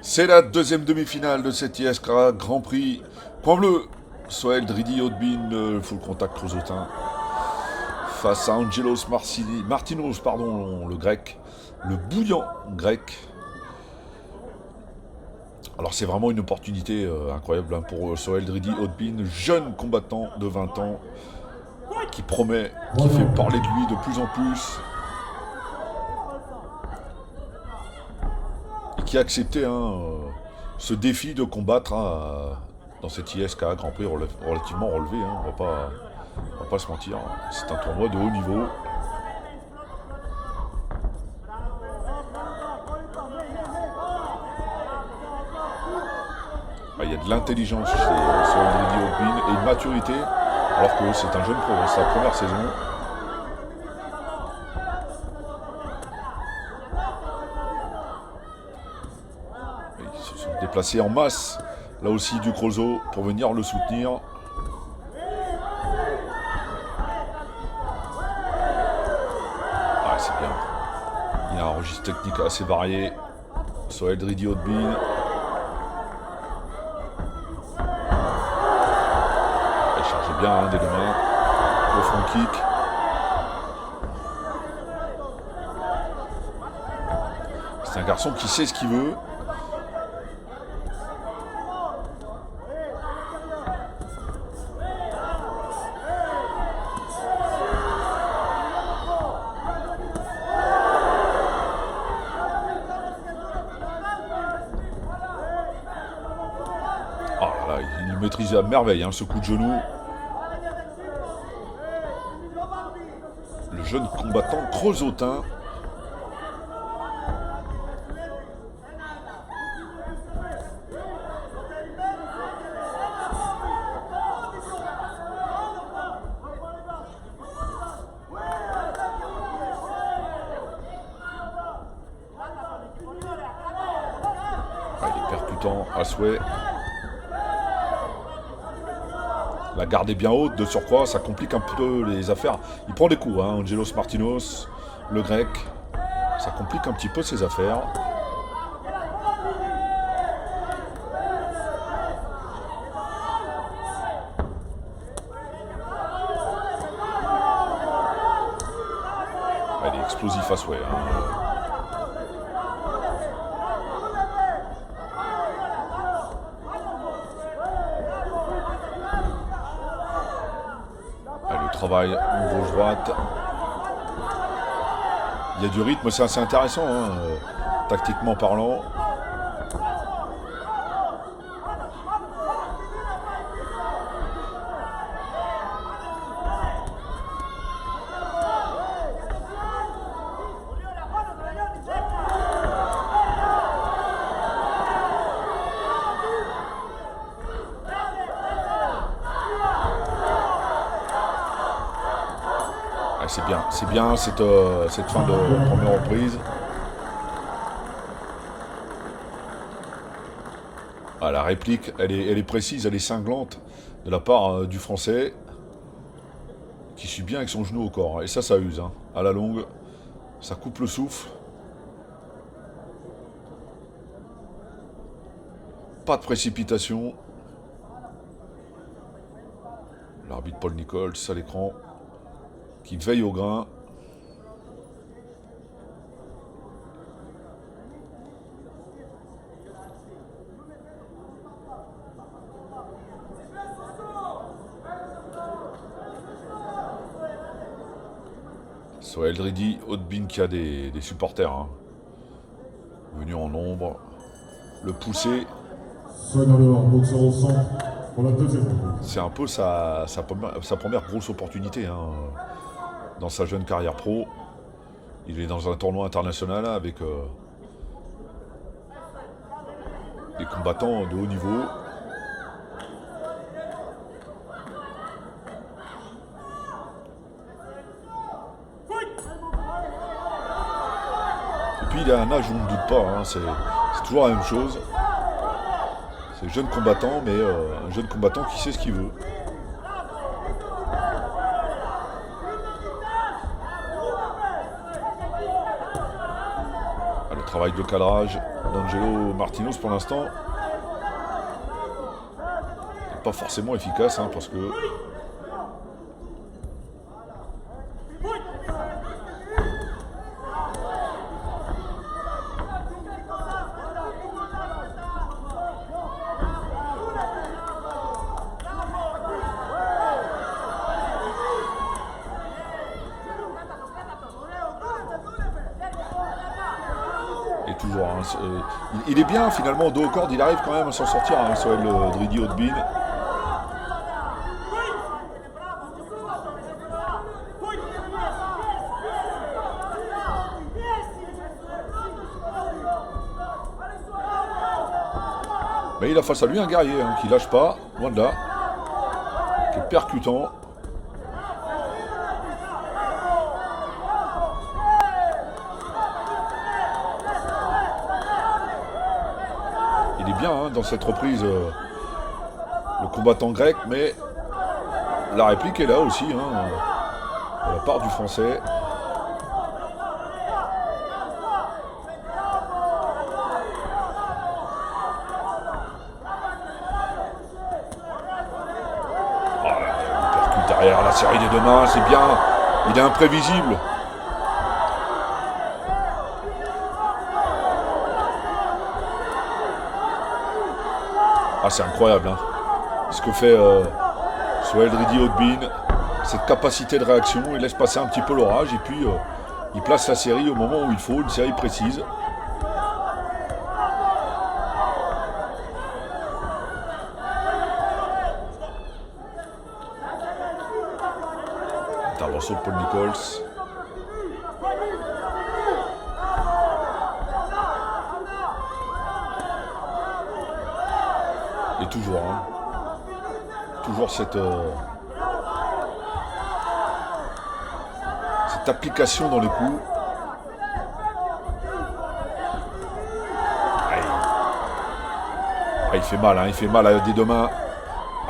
C'est la deuxième demi-finale de cette ISK Grand Prix. Point bleu, Sohail Dridi Hautbin, full contact Creusotin, face à Angelos Martinos, pardon, le grec, le bouillant grec. Alors c'est vraiment une opportunité incroyable pour Sohail Dridi Hautbin, jeune combattant de 20 ans, qui promet, qui fait parler de lui de plus en plus. Et qui a accepté ce défi de combattre dans cette ISK Grand Prix relativement relevé. On va pas se mentir. C'est un tournoi de haut niveau. Il y a de l'intelligence chez Dridi Hautbin et une maturité, alors que c'est un jeune pro, c'est sa première saison. Ils se sont déplacés en masse, là aussi du Creusot, pour venir le soutenir. Ah, c'est bien. Il y a un registre technique assez varié. Sohail Dridi Hautbin. Il charge bien des deux mains. Le front kick. C'est un garçon qui sait ce qu'il veut. Il maîtrise à merveille ce coup de genou. Le jeune combattant creusotin. Il est percutant à souhait. La garde est bien haute, de surcroît, ça complique un peu les affaires. Il prend des coups, Angelos Martinos, le grec. Ça complique un petit peu ses affaires. Il est explosif à souhait. Travail gauche-droite. Il y a du rythme, c'est assez intéressant, tactiquement parlant. C'est bien cette fin de première reprise. La réplique, elle est précise, elle est cinglante de la part du Français, qui suit bien avec son genou au corps. Et ça use. À la longue, ça coupe le souffle. Pas de précipitation. L'arbitre Paul Nichols à l'écran, qui veille au grain. Sohail Dridi Hautbin qui a des supporters venus en nombre. Le pousser. C'est un peu sa première grosse opportunité dans sa jeune carrière pro. Il est dans un tournoi international avec des combattants de haut niveau. Et puis il a un âge où on ne doute pas, c'est toujours la même chose. C'est un jeune combattant, mais un jeune combattant qui sait ce qu'il veut. Travail de cadrage d'Angelo Martinez pour l'instant. Pas forcément efficace, hein, parce que... Et toujours, hein, il est bien finalement, dos aux cordes, il arrive quand même à s'en sortir, hein, Sohail Dridi Hautebine. Mais il a face à lui un guerrier, hein, qui lâche pas, loin de là, qui est percutant. Il est bien, hein, dans cette reprise, le combattant grec, mais la réplique est là aussi, hein, de la part du français. Derrière la série des deux mains, c'est bien. Il est imprévisible. Ah, c'est incroyable, hein, ce que fait Sohail Dridi Hautebine. Cette capacité de réaction, il laisse passer un petit peu l'orage et puis il place la série au moment où il faut, une série précise. Intervention de Paul Nichols. Et toujours, hein, toujours cette application dans les coups. Aïe. Ah, il fait mal, hein, il fait mal à des deux mains.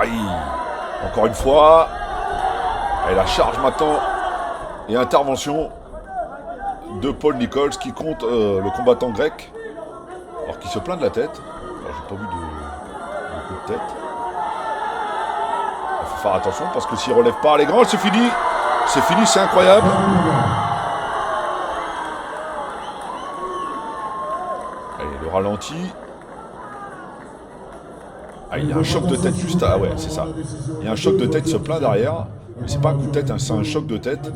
Aïe. Encore une fois. Et la charge maintenant et intervention de Paul Nichols qui compte le combattant grec, alors qu'il se plaint de la tête. Alors j'ai pas vu de coup de tête. Il faut faire attention parce que s'il relève pas les grands, c'est fini. C'est fini, c'est incroyable. Allez, le ralenti. Ah, il y a un choc de tête juste à... Ah ouais, c'est ça. Il y a un choc de tête, il se plaint derrière. Mais c'est pas un coup de tête, hein, c'est un choc de tête.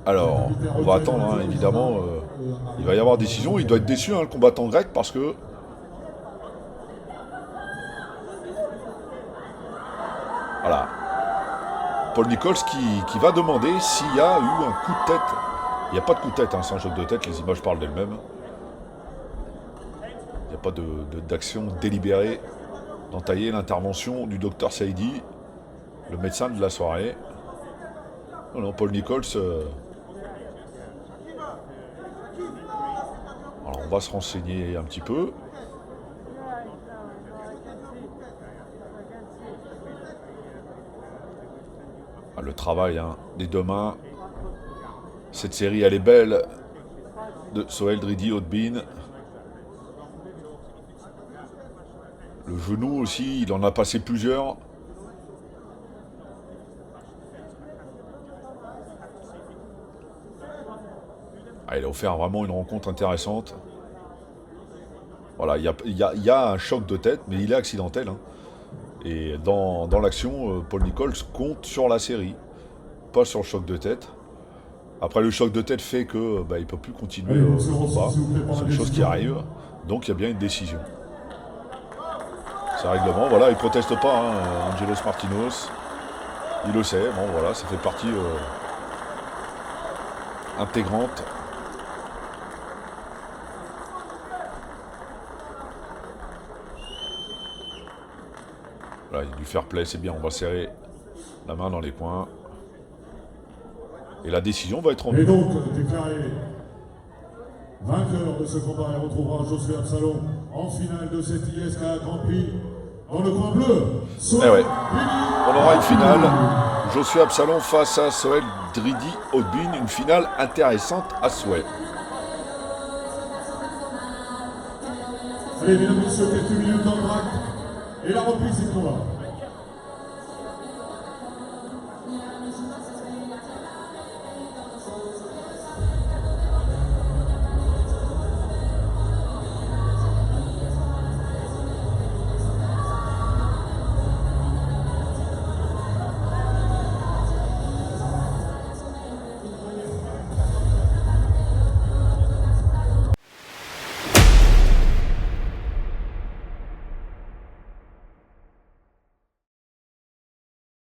Alors, on va attendre, hein, évidemment. Il va y avoir décision. Il doit être déçu, hein, le combattant grec, parce que... Voilà. Paul Nichols qui va demander s'il y a eu un coup de tête. Il n'y a pas de coup de tête, hein, c'est un choc de tête, les images parlent d'elles-mêmes. Il n'y a pas d'action délibérée d'entailler l'intervention du docteur Saïdi, le médecin de la soirée. Non, non, Paul Nichols... Alors on va se renseigner un petit peu. Ah, le travail, hein, des deux mains. Cette série, elle est belle, de Sohail Dridi Hautebine. Le genou aussi, il en a passé plusieurs. Ah, il a offert vraiment une rencontre intéressante. Voilà, il y a un choc de tête, mais il est accidentel, hein. Et dans l'action, Paul Nichols compte sur la série, pas sur le choc de tête. Après, le choc de tête fait que il ne peut plus continuer le combat. C'est une chose qui arrive. Donc, il y a bien une décision. C'est un règlement. Voilà, il ne proteste pas, hein, Angelos Martinez. Il le sait. Bon, voilà, ça fait partie intégrante. Voilà, il y a du fair play, c'est bien. On va serrer la main dans les coins. Et la décision va être rendue. Et donc, déclaré vainqueur de ce combat, et retrouvera Josué Absalom en finale de cette ISK Grand Prix dans le coin bleu. Eh ouais. On aura une finale. Josué Absalon face à Soel Dridi Odbin, une finale intéressante à souhait. Allez, mesdames et messieurs, quelques minutes d'entraque et la reprise du combat.